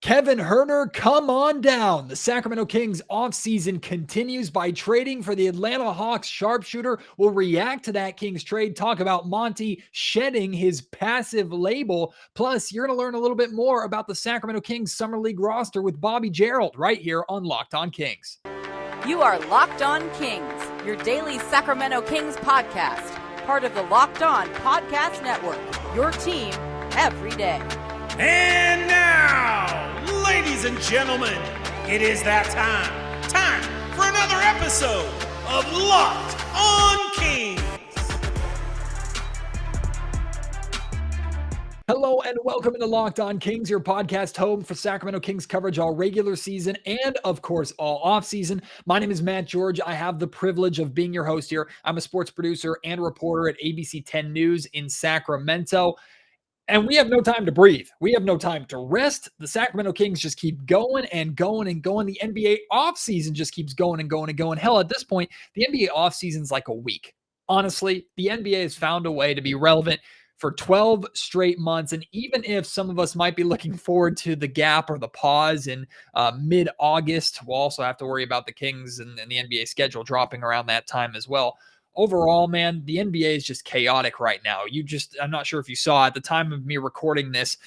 Kevin Huerter, come on down. The Sacramento Kings offseason continues by trading for the Atlanta Hawks sharpshooter. We'll react to that Kings trade, talk about Monty shedding his passive label. Plus, you're going to learn a little bit more about the Sacramento Kings Summer League roster with Bobby Gerould right here on Locked On Kings. You are Locked On Kings, your daily Sacramento Kings podcast, part of the Locked On Podcast Network, your team every day. And now, ladies and gentlemen, it is that time for another episode of Locked On Kings. Hello and welcome into Locked On Kings, your podcast home for Sacramento Kings coverage all regular season and, of course, all offseason. My name is Matt George. I have the privilege of being your host here. I'm a sports producer and reporter at ABC 10 News in Sacramento. And we have no time to breathe. We have no time to rest. The Sacramento Kings just keep going and going and going. The NBA offseason just keeps going and going and going. Hell, at this point, the NBA offseason is like a week. Honestly, the NBA has found a way to be relevant for 12 straight months. And even if some of us might be looking forward to the gap or the pause in mid-August, we'll also have to worry about the Kings and the NBA schedule dropping around that time as well. Overall, man, the NBA is just chaotic right now. I'm not sure if you saw at the time of me recording this,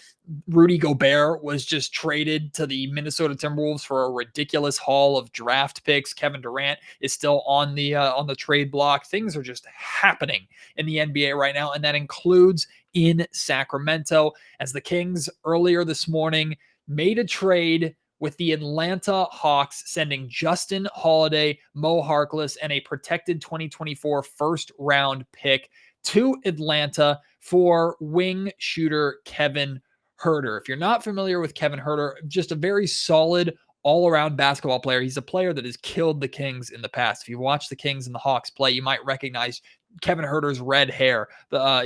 Rudy Gobert was just traded to the Minnesota Timberwolves for a ridiculous haul of draft picks. Kevin Durant is still on the trade block. Things are just happening in the NBA right now, and that includes in Sacramento, as the Kings earlier this morning made a trade with the Atlanta Hawks, sending Justin Holiday, Mo Harkless, and a protected 2024 first-round pick to Atlanta for wing shooter Kevin Huerter. If you're not familiar with Kevin Huerter, just a very solid all-around basketball player. He's a player that has killed the Kings in the past. If you watch the Kings and the Hawks play, you might recognize Kevin Huerter's red hair.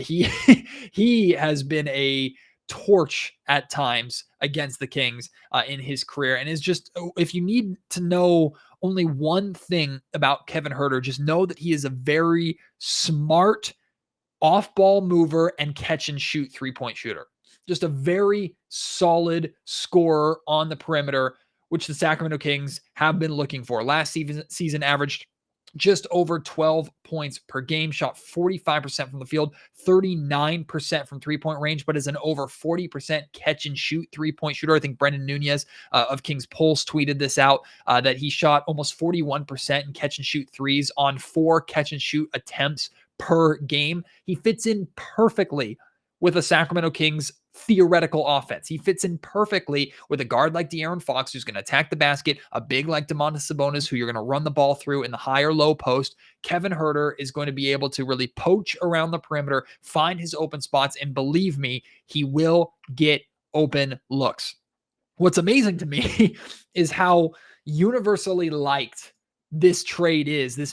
He has been a torch at times against the Kings in his career, and is just, if you need to know only one thing about Kevin Huerter, just know that he is a very smart off-ball mover and catch and shoot three-point shooter. Just a very solid scorer on the perimeter, which the Sacramento Kings have been looking for. Last season averaged just over 12 points per game, shot 45% from the field, 39% from three-point range, but is an over 40% catch and shoot three-point shooter. I think Brendan Nunez of Kings Pulse tweeted this out, that he shot almost 41% in catch and shoot threes on 4 catch and shoot attempts per game. He fits in perfectly with the Sacramento Kings theoretical offense. He fits in perfectly with a guard like De'Aaron Fox, who's going to attack the basket, a big like Domantas Sabonis, who you're going to run the ball through in the high or low post. Kevin Huerter is going to be able to really poach around the perimeter, find his open spots, and believe me, he will get open looks. What's amazing to me is how universally liked this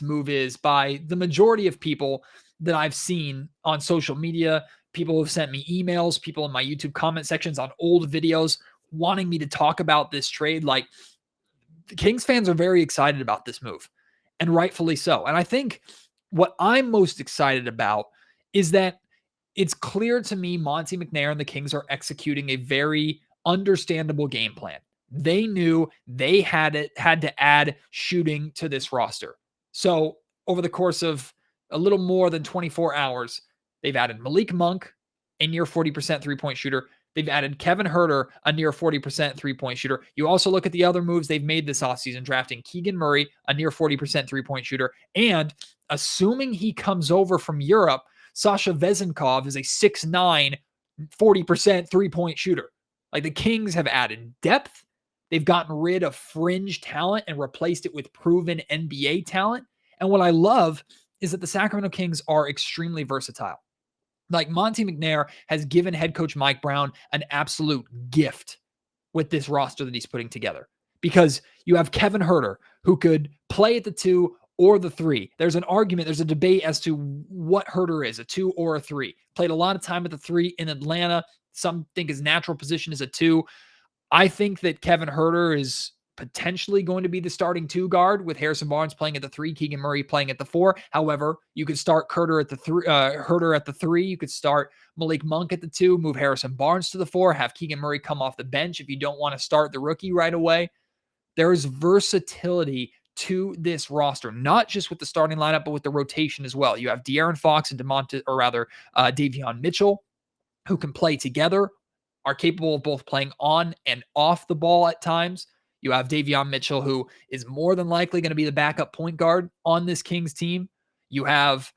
move is by the majority of people that I've seen on social media. People have sent me emails, people in my YouTube comment sections on old videos wanting me to talk about this trade. Like, the Kings fans are very excited about this move, and rightfully so. And I think what I'm most excited about is that it's clear to me Monty McNair and the Kings are executing a very understandable game plan. They knew they had to add shooting to this roster. So over the course of a little more than 24 hours, they've added Malik Monk, a near 40% three-point shooter. They've added Kevin Huerter, a near 40% three-point shooter. You also look at the other moves they've made this offseason, drafting Keegan Murray, a near 40% three-point shooter. And assuming he comes over from Europe, Sasha Vezenkov is a 6'9", 40% three-point shooter. Like, the Kings have added depth. They've gotten rid of fringe talent and replaced it with proven NBA talent. And what I love is that the Sacramento Kings are extremely versatile. Like, Monty McNair has given head coach Mike Brown an absolute gift with this roster that he's putting together, because you have Kevin Huerter, who could play at the 2 or the 3. There's an argument, there's a debate as to what Huerter is, a 2 or a 3. Played a lot of time at the 3 in Atlanta. Some think his natural position is a 2. I think that Kevin Huerter is potentially going to be the starting 2 guard with Harrison Barnes playing at the 3, Keegan Murray playing at the 4. However, you could start Huerter at the 3. You could start Malik Monk at the 2, move Harrison Barnes to the 4, have Keegan Murray come off the bench if you don't want to start the rookie right away. There is versatility to this roster, not just with the starting lineup, but with the rotation as well. You have De'Aaron Fox and Davion Mitchell, who can play together, are capable of both playing on and off the ball at times. You have Davion Mitchell, who is more than likely going to be the backup point guard on this Kings team. You have,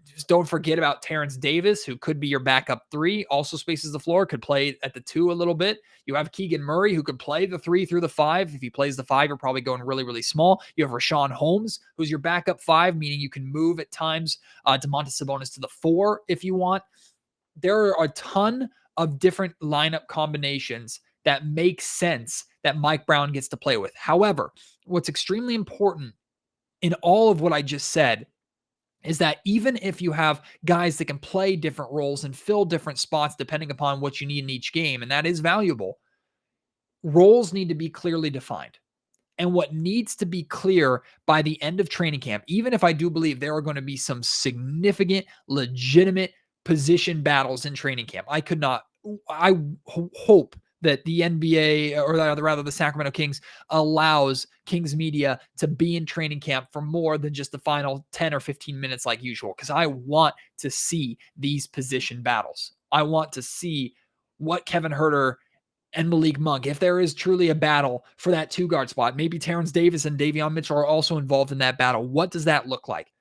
just don't forget about Terrence Davis, who could be your backup 3, also spaces the floor, could play at the 2 a little bit. You have Keegan Murray, who could play the 3 through the 5. If he plays the 5, you're probably going really, really small. You have Rashawn Holmes, who's your backup 5, meaning you can move at times Domantas Sabonis to the 4 if you want. There are a ton of different lineup combinations that make sense that Mike Brown gets to play with. However, what's extremely important in all of what I just said is that even if you have guys that can play different roles and fill different spots depending upon what you need in each game, and that is valuable, roles need to be clearly defined. And what needs to be clear by the end of training camp, even if I do believe there are going to be some significant, legitimate position battles in training camp, I hope that the NBA, or rather the Sacramento Kings, allows Kings media to be in training camp for more than just the final 10 or 15 minutes like usual, because I want to see these position battles. I want to see what Kevin Huerter and Malik Monk, if there is truly a battle for that 2 guard spot, maybe Terrence Davis and Davion Mitchell are also involved in that battle. What does that look like?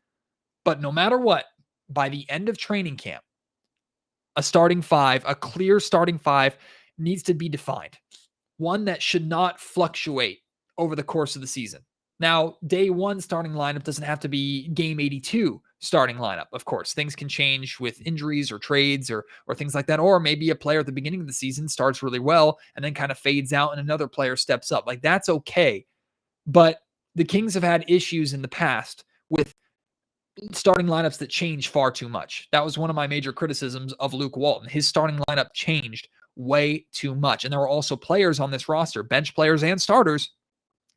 But no matter what, by the end of training camp, a starting 5, a clear starting 5 needs to be defined. One that should not fluctuate over the course of the season. Now, day 1 starting lineup doesn't have to be game 82 starting lineup. Of course, things can change with injuries or trades or things like that. Or maybe a player at the beginning of the season starts really well and then kind of fades out and another player steps up. Like, that's okay. But the Kings have had issues in the past with starting lineups that change far too much. That was one of my major criticisms of Luke Walton. His starting lineup changed way too much. And there were also players on this roster, bench players and starters,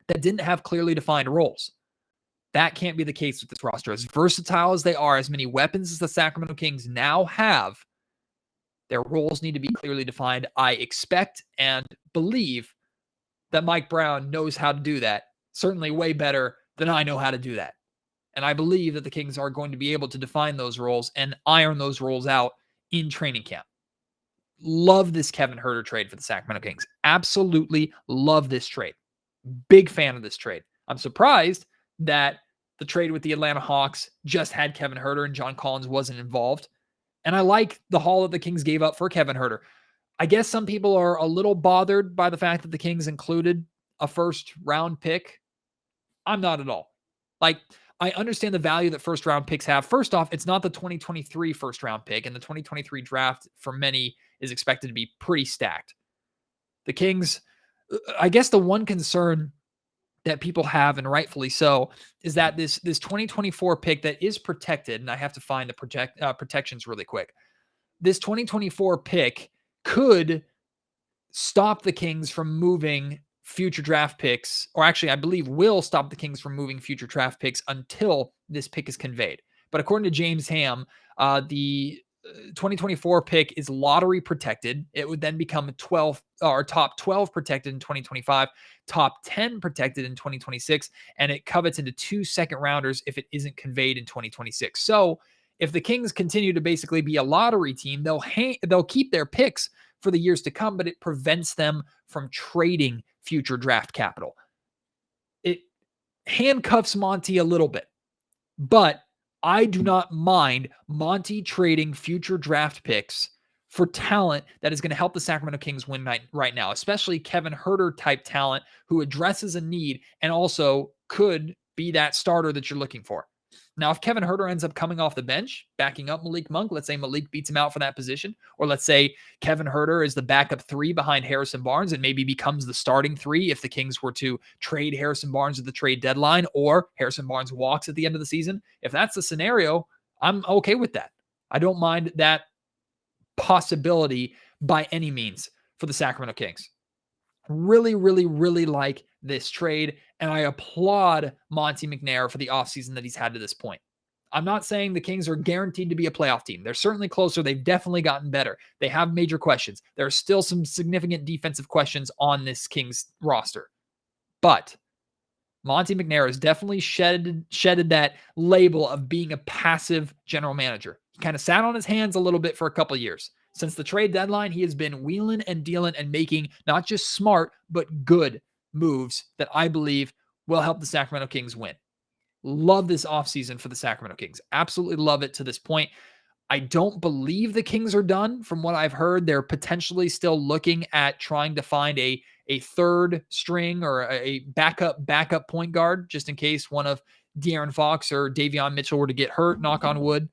that didn't have clearly defined roles. That can't be the case with this roster. As versatile as they are, as many weapons as the Sacramento Kings now have, their roles need to be clearly defined. I expect and believe that Mike Brown knows how to do that, certainly way better than I know how to do that. And I believe that the Kings are going to be able to define those roles and iron those roles out in training camp. Love this Kevin Huerter trade for the Sacramento Kings. Absolutely love this trade. Big fan of this trade. I'm surprised that the trade with the Atlanta Hawks just had Kevin Huerter and John Collins wasn't involved. And I like the haul that the Kings gave up for Kevin Huerter. I guess some people are a little bothered by the fact that the Kings included a first round pick. I'm not at all. Like, I understand the value that first round picks have. First off, it's not the 2023 first round pick, and the 2023 draft for many is expected to be pretty stacked. The Kings, I guess the one concern that people have, and rightfully so, is that this 2024 pick that is protected, and I have to find the protections really quick. This 2024 pick could stop the Kings from moving future draft picks, or actually, I believe will stop the Kings from moving future draft picks until this pick is conveyed. But according to James Ham, the 2024 pick is lottery protected. It would then become top 12 protected in 2025, top 10 protected in 2026, and it covets into 2 second rounders if it isn't conveyed in 2026. So if the Kings continue to basically be a lottery team, they'll keep their picks for the years to come, but it prevents them from trading future draft capital. It handcuffs Monty a little bit, but I do not mind Monty trading future draft picks for talent that is going to help the Sacramento Kings win right now, especially Kevin Huerter type talent who addresses a need and also could be that starter that you're looking for. Now, if Kevin Huerter ends up coming off the bench, backing up Malik Monk, let's say Malik beats him out for that position, or let's say Kevin Huerter is the backup 3 behind Harrison Barnes and maybe becomes the starting 3 if the Kings were to trade Harrison Barnes at the trade deadline, or Harrison Barnes walks at the end of the season. If that's the scenario, I'm okay with that. I don't mind that possibility by any means for the Sacramento Kings. Really, really, really like this trade, and I applaud Monte McNair for the offseason that he's had to this point. I'm not saying the Kings are guaranteed to be a playoff team. They're certainly closer. They've definitely gotten better. They have major questions. There are still some significant defensive questions on this Kings roster. But Monte McNair has definitely shedded that label of being a passive general manager. He kind of sat on his hands a little bit for a couple of years. Since the trade deadline, he has been wheeling and dealing and making not just smart, but good moves that I believe will help the Sacramento Kings win. Love this offseason for the Sacramento Kings. Absolutely love it to this point. I don't believe the Kings are done. From what I've heard, they're potentially still looking at trying to find a third string or a backup point guard, just in case one of De'Aaron Fox or Davion Mitchell were to get hurt, knock on wood.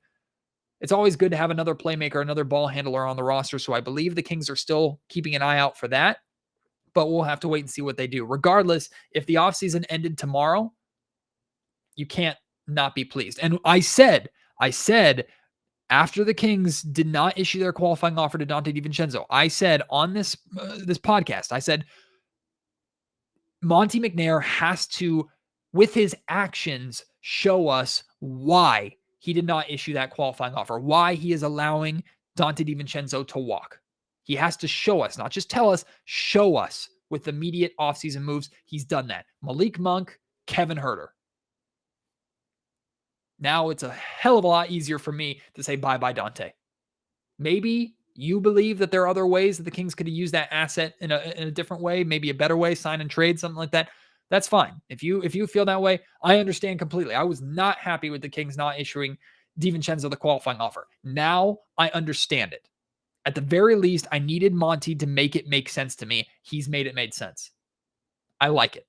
It's always good to have another playmaker, another ball handler on the roster. So I believe the Kings are still keeping an eye out for that, but we'll have to wait and see what they do. Regardless, if the offseason ended tomorrow, you can't not be pleased. And I said, after the Kings did not issue their qualifying offer to Donte DiVincenzo, I said on this podcast, I said, Monte McNair has to, with his actions, show us why he did not issue that qualifying offer, why he is allowing Donte DiVincenzo to walk. He has to show us, not just tell us, show us with immediate offseason moves. He's done that. Malik Monk, Kevin Huerter. Now it's a hell of a lot easier for me to say bye-bye Donte. Maybe you believe that there are other ways that the Kings could use that asset in a different way, maybe a better way, sign and trade, something like that. That's fine. If you feel that way, I understand completely. I was not happy with the Kings not issuing DiVincenzo the qualifying offer. Now I understand it. At the very least, I needed Monty to make it make sense to me. He's made it make sense. I like it.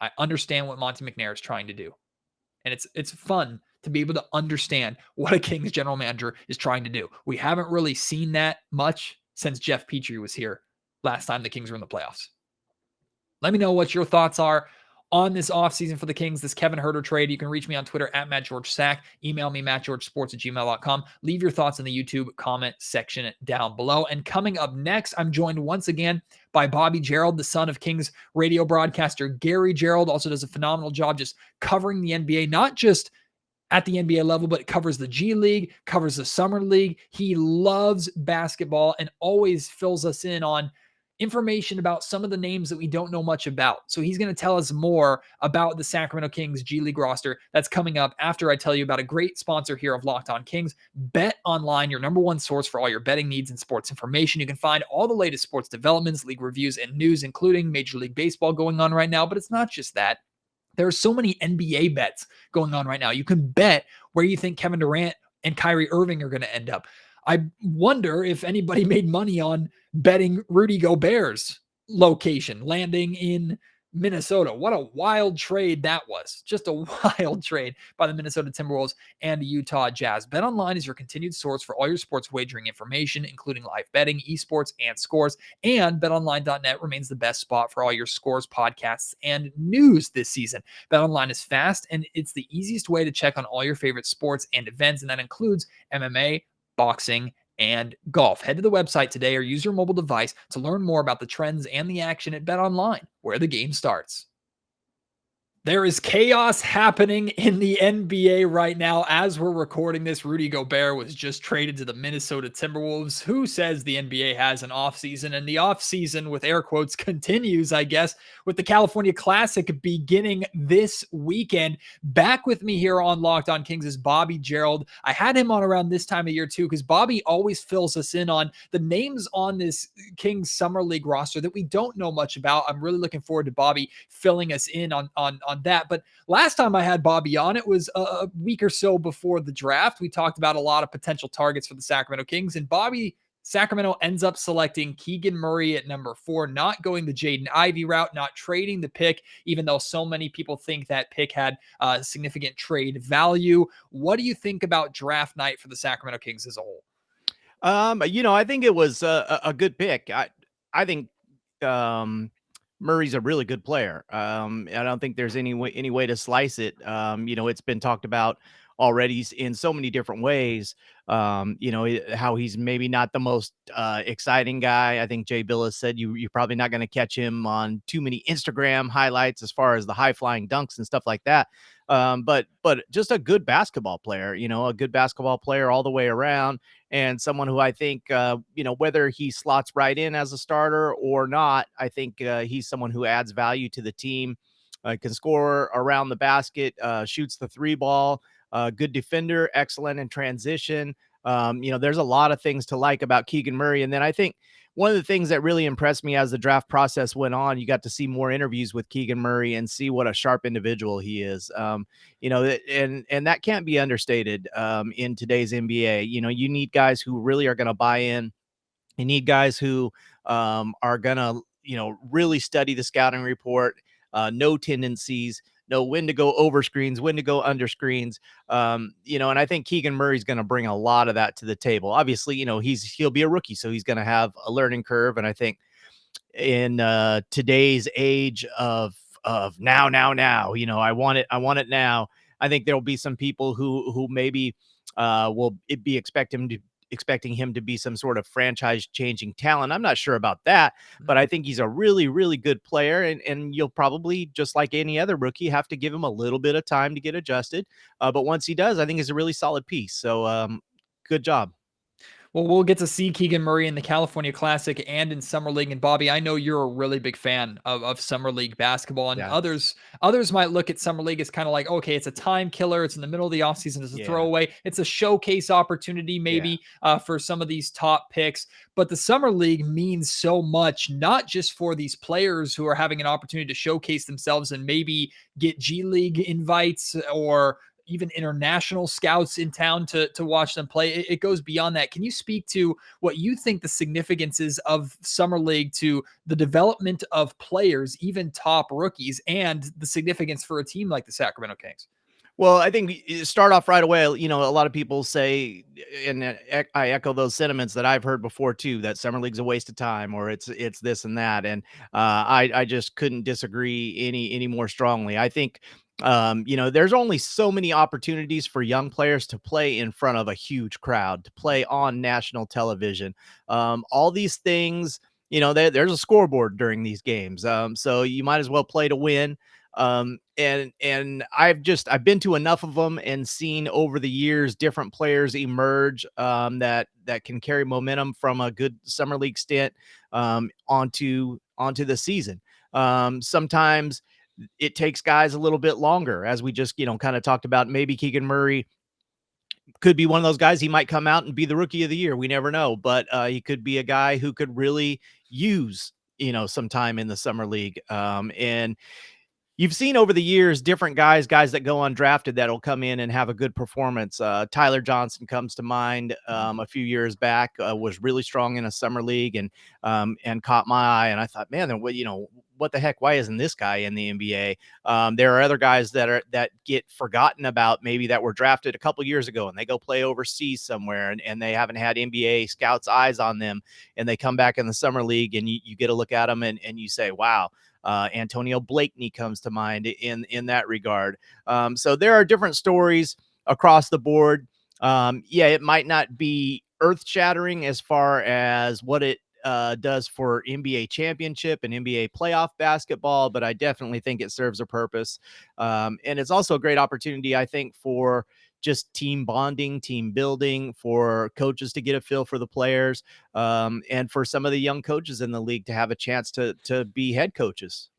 I understand what Monte McNair is trying to do. And it's fun to be able to understand what a Kings general manager is trying to do. We haven't really seen that much since Jeff Petrie was here last time the Kings were in the playoffs. Let me know what your thoughts are on this offseason for the Kings, this Kevin Huerter trade. You can reach me on Twitter at MattGeorgeSack. Email me, mattgeorgesports@gmail.com. Leave your thoughts in the YouTube comment section down below. And coming up next, I'm joined once again by Bobby Gerould, the son of Kings radio broadcaster Gary Gerould. Also does a phenomenal job just covering the NBA, not just at the NBA level, but covers the G League, covers the Summer League. He loves basketball and always fills us in on information about some of the names that we don't know much about. So he's going to tell us more about the Sacramento Kings G League roster. That's coming up after I tell you about a great sponsor here of Locked On Kings, Bet Online, your number one source for all your betting needs and sports information. You can find all the latest sports developments, league reviews, and news, including Major League Baseball going on right now. But it's not just that. There are so many NBA bets going on right now. You can bet where you think Kevin Durant and Kyrie Irving are going to end up. I wonder if anybody made money on betting Rudy Gobert's location landing in Minnesota. What a wild trade that was. Just a wild trade by the Minnesota Timberwolves and the Utah Jazz. BetOnline is your continued source for all your sports wagering information, including live betting, esports, and scores. And betonline.net remains the best spot for all your scores, podcasts, and news this season. BetOnline is fast, and it's the easiest way to check on all your favorite sports and events, and that includes MMA, boxing, and golf. Head to the website today or use your mobile device to learn more about the trends and the action at BetOnline, where the game starts. There is chaos happening in the NBA right now. As we're recording this, Rudy Gobert was just traded to the Minnesota Timberwolves. Who says the NBA has an offseason? And the offseason, with air quotes, continues, I guess, with the California Classic beginning this weekend. Back with me here on Locked On Kings is Bobby Gerould. I had him on around this time of year too, because Bobby always fills us in on the names on this Kings Summer League roster that we don't know much about. I'm really looking forward to Bobby filling us in on that. But last time I had Bobby on, it was a week or so before the draft. We talked about a lot of potential targets for the Sacramento Kings, and Sacramento ends up selecting Keegan Murray at number 4, not going the Jaden Ivey route, not trading the pick, even though so many people think that pick had significant trade value. What do you think about draft night for the Sacramento Kings as a whole? I think it was a good pick. I think Murray's a really good player. I don't think there's any way to slice it. It's been talked about already in so many different ways. How he's maybe not the most exciting guy. I think Jay Billis said you're probably not going to catch him on too many Instagram highlights as far as the high flying dunks and stuff like that. But just a good basketball player, a good basketball player all the way around, and someone who I think, whether he slots right in as a starter or not, I think he's someone who adds value to the team, can score around the basket, shoots the three ball, good defender, excellent in transition. There's a lot of things to like about Keegan Murray. And then I think one of the things that really impressed me as the draft process went on, you got to see more interviews with Keegan Murray and see what a sharp individual he is. And that can't be understated in today's NBA. You need guys who really are going to buy in. You need guys who are going to, really study the scouting report, know tendencies, know when to go over screens, when to go under screens. And I think Keegan Murray's going to bring a lot of that to the table. Obviously, he'll be a rookie, so he's going to have a learning curve. And I think in today's age of now, I want it now. I think there'll be some people who maybe will be expecting him to be some sort of franchise changing talent. I'm not sure about that, but I think he's a really, really good player. And you'll probably, just like any other rookie, have to give him a little bit of time to get adjusted. But once he does, I think he's a really solid piece. So good job. Well, we'll get to see Keegan Murray in the California Classic and in Summer League. And Bobby, I know you're a really big fan of Summer League basketball, and Yeah. others might look at Summer League as kind of like, okay, it's a time killer. It's in the middle of the offseason. It's a throwaway. It's a showcase opportunity maybe for some of these top picks. But the Summer League means so much, not just for these players who are having an opportunity to showcase themselves and maybe get G League invites or even international scouts in town to watch them play. It goes beyond that. Can you speak to what you think the significance is of Summer League to the development of players, even top rookies, and the significance for a team like the Sacramento Kings? Well, I think we start off right away. A lot of people say, and I echo those sentiments that I've heard before too, that Summer League's a waste of time, or it's this and that. And I just couldn't disagree any more strongly. I think there's only so many opportunities for young players to play in front of a huge crowd, to play on national television. All these things, there's a scoreboard during these games. So you might as well play to win. And I've been to enough of them and seen over the years different players emerge that can carry momentum from a good Summer League stint onto the season. Sometimes it takes guys a little bit longer, as we just kind of talked about. Maybe Keegan Murray could be one of those guys. He might come out and be the rookie of the year. We never know, but he could be a guy who could really use some time in the Summer League. And you've seen over the years different guys that go undrafted that'll come in and have a good performance. Tyler Johnson comes to mind a few years back, was really strong in a Summer League and caught my eye. And I thought, man, what the heck? Why isn't this guy in the NBA? There are other guys that get forgotten about, maybe that were drafted a couple years ago and they go play overseas somewhere and they haven't had NBA scouts' eyes on them. And they come back in the Summer League and you get a look at them and you say, wow. Antonio Blakeney comes to mind in that regard. So there are different stories across the board. It might not be earth-shattering as far as what it does for NBA championship and NBA playoff basketball, but I definitely think it serves a purpose. And it's also a great opportunity, I think, for just team bonding, team building, for coaches to get a feel for the players, and for some of the young coaches in the league to have a chance to be head coaches.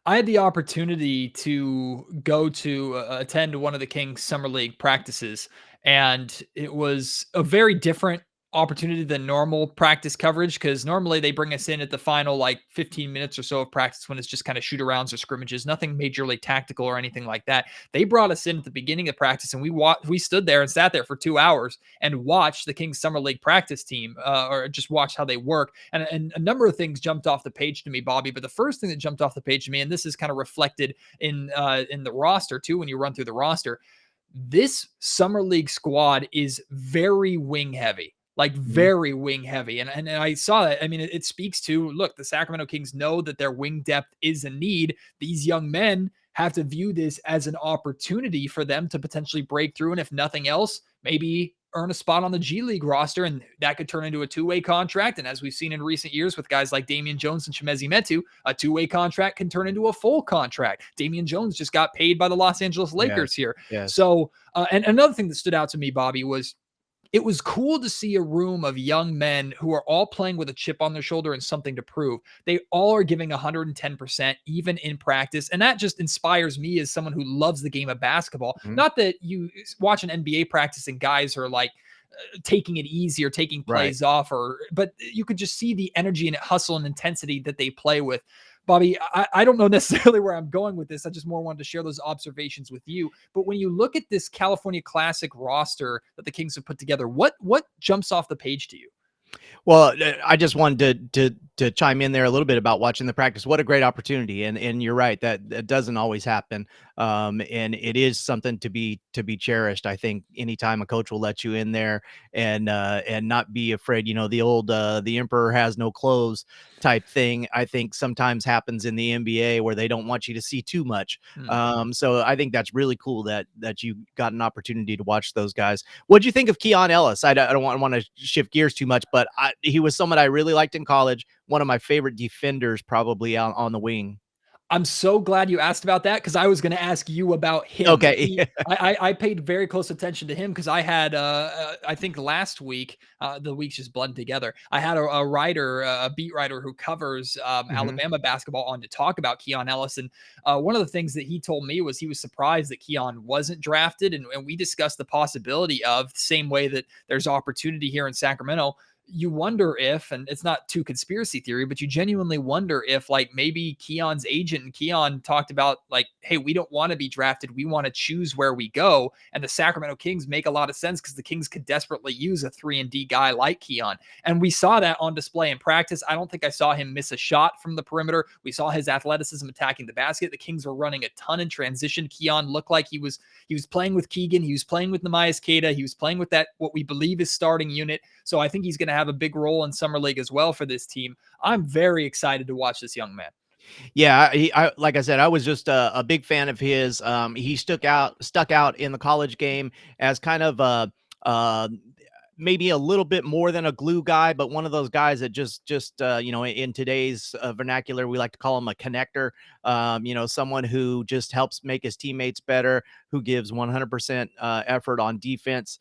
I had the opportunity to go to attend one of the Kings Summer League practices, and it was a very different opportunity than normal practice coverage, because normally they bring us in at the final 15 minutes or so of practice when it's just kind of shoot arounds or scrimmages, nothing majorly tactical or anything like that. They brought us in at the beginning of practice, and we stood there and sat there for 2 hours and watched the Kings Summer League practice team, or just watched how they work. And a number of things jumped off the page to me, Bobby. But the first thing that jumped off the page to me, and this is kind of reflected in the roster too, when you run through the roster, this Summer League squad is very wing heavy. Very wing heavy. And I saw that. I mean, it speaks to, look, the Sacramento Kings know that their wing depth is a need. These young men have to view this as an opportunity for them to potentially break through. And if nothing else, maybe earn a spot on the G League roster, and that could turn into a two-way contract. And as we've seen in recent years with guys like Damian Jones and Chimezie Metu, a two-way contract can turn into a full contract. Damian Jones just got paid by the Los Angeles Lakers here. Yes. So, and another thing that stood out to me, Bobby, was it was cool to see a room of young men who are all playing with a chip on their shoulder and something to prove. They all are giving 110%, even in practice. And that just inspires me as someone who loves the game of basketball. Mhm. Not that you watch an NBA practice and guys are like taking it easy or taking plays off, but you could just see the energy and hustle and intensity that they play with. Bobby, I don't know necessarily where I'm going with this. I just more wanted to share those observations with you. But when you look at this California Classic roster that the Kings have put together, what jumps off the page to you? Well, I just wanted to chime in there a little bit about watching the practice. What a great opportunity. And you're right, that doesn't always happen. And it is something to be cherished. I think anytime a coach will let you in there and not be afraid, the old, the emperor has no clothes type thing, I think sometimes happens in the NBA where they don't want you to see too much. So I think that's really cool that you got an opportunity to watch those guys. What'd you think of Keon Ellis? I don't want to shift gears too much, but he was someone I really liked in college. One of my favorite defenders, probably on the wing. I'm so glad you asked about that, because I was going to ask you about him. Okay. I paid very close attention to him because I had, I think last week, the weeks just blend together. I had a writer, a beat writer who covers Alabama basketball on to talk about Keon Ellis. And one of the things that he told me was he was surprised that Keon wasn't drafted. And we discussed the possibility of, the same way that there's opportunity here in Sacramento, you wonder if, and it's not too conspiracy theory, but you genuinely wonder if like maybe Keon's agent and Keon talked about like, hey, we don't want to be drafted. We want to choose where we go. And the Sacramento Kings make a lot of sense because the Kings could desperately use a 3-and-D guy like Keon. And we saw that on display in practice. I don't think I saw him miss a shot from the perimeter. We saw his athleticism attacking the basket. The Kings were running a ton in transition. Keon looked like he was playing with Keegan. He was playing with Namias Queta. He was playing with that, what we believe is starting unit. So I think he's going to have a big role in summer league as well for this team. I'm very excited to watch this young man. Yeah, I like I said, I was just a big fan of his. He stuck out in the college game as kind of maybe a little bit more than a glue guy, but one of those guys that just in today's vernacular, we like to call him a connector. Someone who just helps make his teammates better, who gives 100% effort on defense.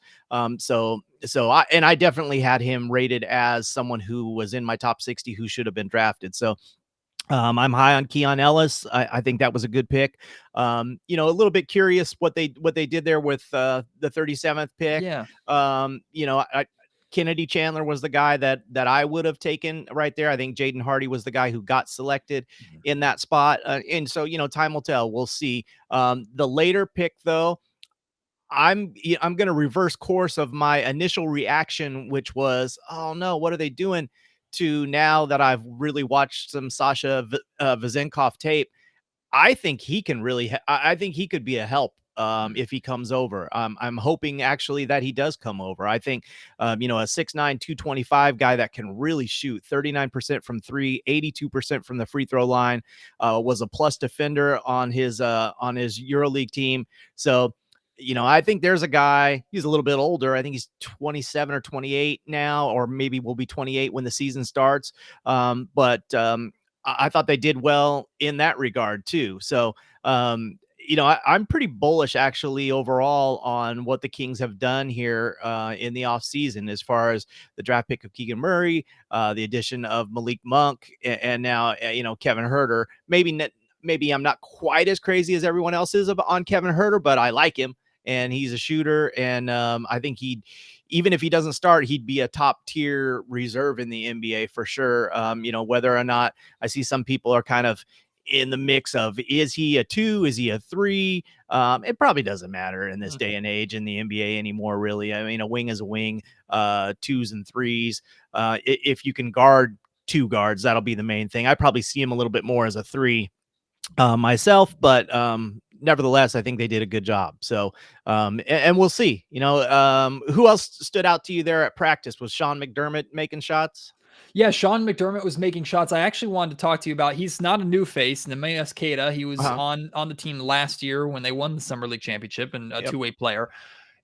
So I definitely had him rated as someone who was in my top 60 who should have been drafted. So I'm high on Keon Ellis. I think that was a good pick. A little bit curious what they did there with the 37th pick. Yeah. Kennedy Chandler was the guy that I would have taken right there. I think Jaden Hardy was the guy who got selected in that spot. And so, time will tell. We'll see. The later pick, though, I'm going to reverse course of my initial reaction, which was, oh no, what are they doing? To now that I've really watched some Sasha Vezenkov tape, I think he can really, I think he could be a help if he comes over. I'm hoping actually that he does come over. I think, a 6'9", 225 guy that can really shoot 39% from three, 82% from the free throw line, was a plus defender on his EuroLeague team. So, I think there's a guy, he's a little bit older. I think he's 27 or 28 now, or maybe will be 28 when the season starts. But I thought they did well in that regard too. So, I'm pretty bullish actually overall on what the Kings have done here in the offseason as far as the draft pick of Keegan Murray, the addition of Malik Monk, and now, Kevin Huerter. Maybe I'm not quite as crazy as everyone else is on Kevin Huerter, but I like him. And he's a shooter, and I think even if he doesn't start, he'd be a top tier reserve in the NBA for sure. Whether or not I see some people are kind of in the mix of, is he a 2? Is he a 3? It probably doesn't matter in this day and age in the NBA anymore, really. I mean, a wing is a wing, 2s and 3s. If you can guard 2 guards, that'll be the main thing. I probably see him a little bit more as a 3 myself, but nevertheless, I think they did a good job. So, and we'll see. Who else stood out to you there at practice? Was Sean McDermott making shots? Yeah, Sean McDermott was making shots. I actually wanted to talk to you about. He's not a new face. Neemias Queta. He was Uh-huh. on the team last year when they won the Summer League championship and a Yep. two-way player.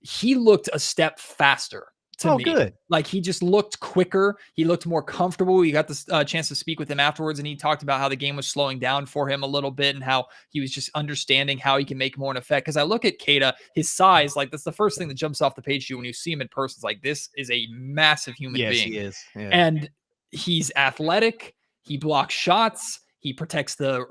He looked a step faster to Oh, me. good. Like he just looked quicker. He looked more comfortable. We got this chance to speak with him afterwards, and he talked about how the game was slowing down for him a little bit and how he was just understanding how he can make more an effect. Because I look at Queta, his size, like that's the first thing that jumps off the page to you when you see him in person. It's like this is a massive human Yes, being, he is. Yeah. and he's athletic. He blocks shots. He protects the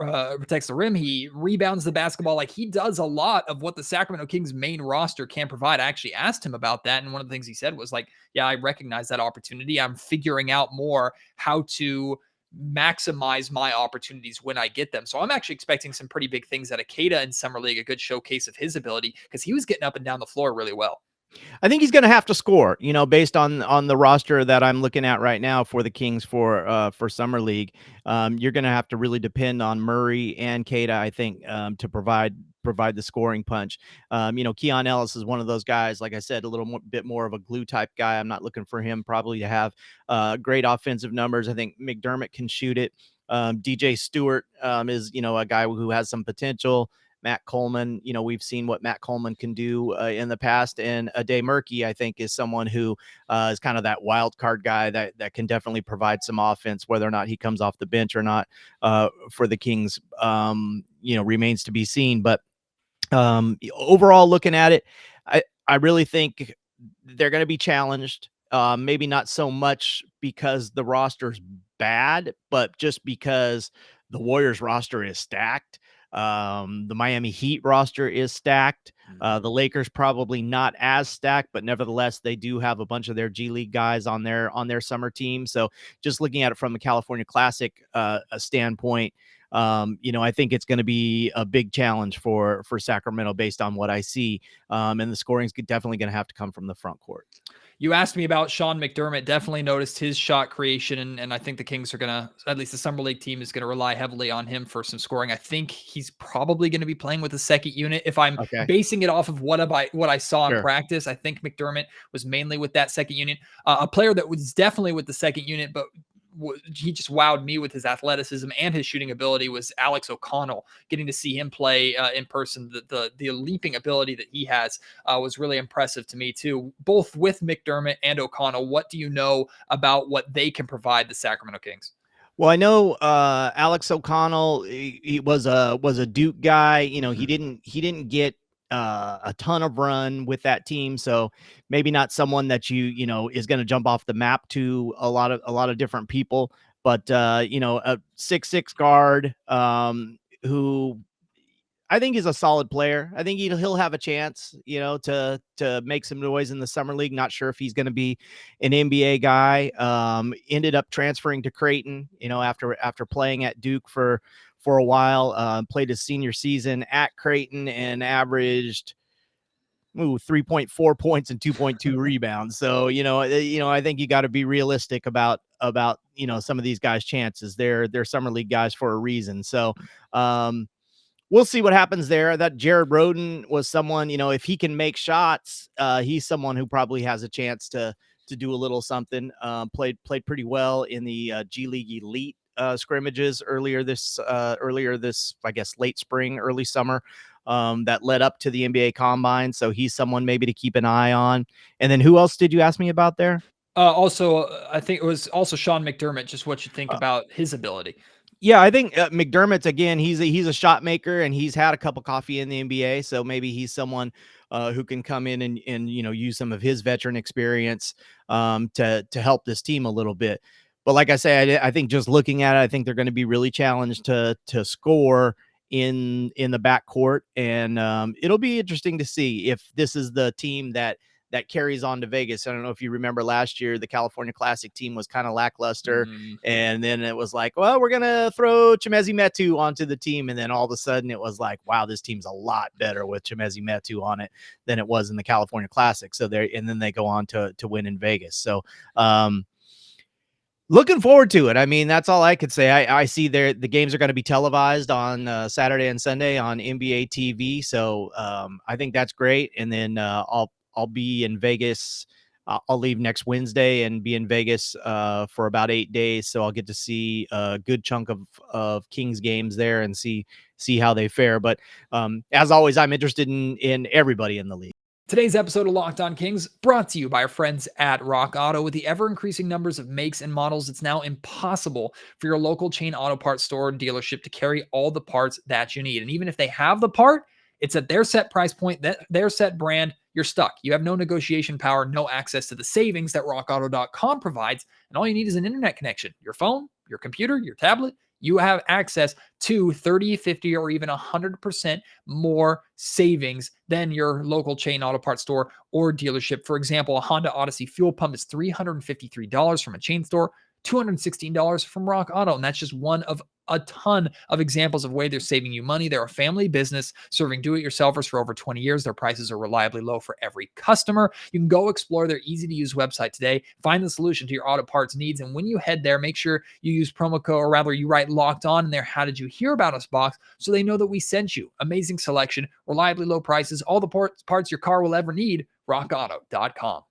rim. He rebounds the basketball. Like he does a lot of what the Sacramento Kings main roster can provide. I actually asked him about that, and one of the things he said was like, "Yeah, I recognize that opportunity. I'm figuring out more how to maximize my opportunities when I get them." So I'm actually expecting some pretty big things out of Queta in summer league. A good showcase of his ability because he was getting up and down the floor really well. I think he's going to have to score, based on the roster that I'm looking at right now for the Kings for summer league. You're going to have to really depend on Murray and Queta, I think, to provide the scoring punch. Keon Ellis is one of those guys, like I said, a little bit more of a glue type guy. I'm not looking for him probably to have great offensive numbers. I think McDermott can shoot it. DJ Stewart is, a guy who has some potential. Matt Coleman, we've seen what Matt Coleman can do in the past. And Ade Murkey, I think, is someone who is kind of that wild card guy that can definitely provide some offense, whether or not he comes off the bench or not for the Kings, remains to be seen. But overall, looking at it, I really think they're going to be challenged. Maybe not so much because the roster's bad, but just because the Warriors roster is stacked. The Miami Heat roster is stacked. The Lakers probably not as stacked, but nevertheless, they do have a bunch of their G League guys on their summer team. So just looking at it from the California Classic standpoint, I think it's going to be a big challenge for Sacramento based on what I see. And the scoring is definitely going to have to come from the front court. You asked me about Sean McDermott. Definitely noticed his shot creation, and I think the Kings are going to, at least the Summer League team is going to rely heavily on him for some scoring. I think he's probably going to be playing with the second unit. If I'm Okay. basing it off of what I saw in Sure. practice, I think McDermott was mainly with that second unit. A player that was definitely with the second unit, but he just wowed me with his athleticism and his shooting ability was Alex O'Connell. Getting to see him play in person, the leaping ability that he has was really impressive to me too. Both with McDermott and O'Connell, what do you know about what they can provide the Sacramento Kings? Well, I know Alex O'Connell. He was a Duke guy. He didn't get a ton of run with that team, so maybe not someone that is going to jump off the map to a lot of different people. But a 6'6" guard who I think he's a solid player. I think he'll have a chance, to make some noise in the summer league. Not sure if he's going to be an NBA guy. Ended up transferring to Creighton, after playing at Duke for a while. Played his senior season at Creighton and averaged 3.4 points and 2.2 rebounds. So, I think you got to be realistic about some of these guys' chances. They're summer league guys for a reason. So, we'll see what happens there. That Jared Rhoden was someone, if he can make shots, he's someone who probably has a chance to do a little something. Played pretty well in the G League Elite scrimmages earlier this, I guess, late spring, early summer, that led up to the NBA Combine. So he's someone maybe to keep an eye on. And then who else did you ask me about there? Also, I think it was also Sean McDermott. Just what you think about his ability. Yeah, I think McDermott's, again, he's a shot maker, and he's had a cup of coffee in the NBA. So maybe he's someone who can come in and use some of his veteran experience to help this team a little bit. But like I say, I think just looking at it, I think they're going to be really challenged to score in the backcourt, and it'll be interesting to see if this is the team that carries on to Vegas. I don't know if you remember last year, the California Classic team was kind of lackluster. And then it was like, well, we're going to throw Chimezie Metu onto the team. And then all of a sudden it was like, wow, this team's a lot better with Chimezie Metu on it than it was in the California Classic. So and then they go on to win in Vegas. So, looking forward to it. I mean, that's all I could say. I see the games are going to be televised on Saturday and Sunday on NBA TV. So I think that's great. And then I'll be in Vegas I'll leave next Wednesday and be in Vegas for about 8 days. So I'll get to see a good chunk of Kings games there and see how they fare. But as always, I'm interested in everybody in the league. Today's episode of Locked On Kings brought to you by our friends at Rock Auto. With the ever-increasing numbers of makes and models, it's now impossible for your local chain auto parts store or dealership to carry all the parts that you need. And even if they have the part, it's at their set price point, their set brand, you're stuck. You have no negotiation power, no access to the savings that rockauto.com provides, and all you need is an internet connection. Your phone, your computer, your tablet. You have access to 30, 50, or even 100% more savings than your local chain auto parts store or dealership. For example, a Honda Odyssey fuel pump is $353 from a chain store, $216 from Rock Auto. And that's just one of a ton of examples of way they're saving you money. They're a family business serving do-it-yourselfers for over 20 years. Their prices are reliably low for every customer. You can go explore their easy-to-use website today, find the solution to your auto parts needs. And when you head there, make sure you use promo code, or rather you write Locked On in there, how did you hear about us box, so they know that we sent you. Amazing selection, reliably low prices, all the parts your car will ever need, rockauto.com.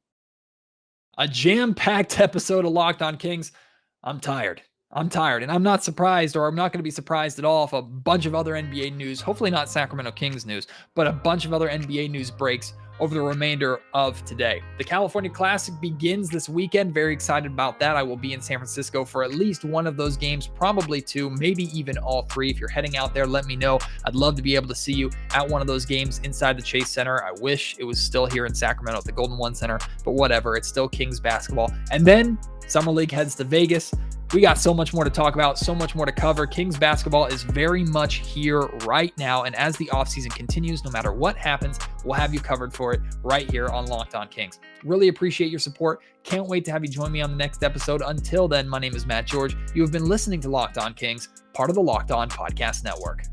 A jam-packed episode of Locked On Kings. I'm tired, and I'm not surprised, or I'm not going to be surprised at all if a bunch of other NBA news, hopefully not Sacramento Kings news, but a bunch of other NBA news breaks over the remainder of today. The California Classic begins this weekend. Very excited about that. I will be in San Francisco for at least one of those games, probably two, maybe even all three. If you're heading out there, let me know. I'd love to be able to see you at one of those games inside the Chase Center. I wish it was still here in Sacramento at the Golden One Center, but whatever. It's still Kings basketball. And then Summer League heads to Vegas. We got so much more to talk about, so much more to cover. Kings basketball is very much here right now. And as the offseason continues, no matter what happens, we'll have you covered for it right here on Locked On Kings. Really appreciate your support. Can't wait to have you join me on the next episode. Until then, my name is Matt George. You have been listening to Locked On Kings, part of the Locked On Podcast Network.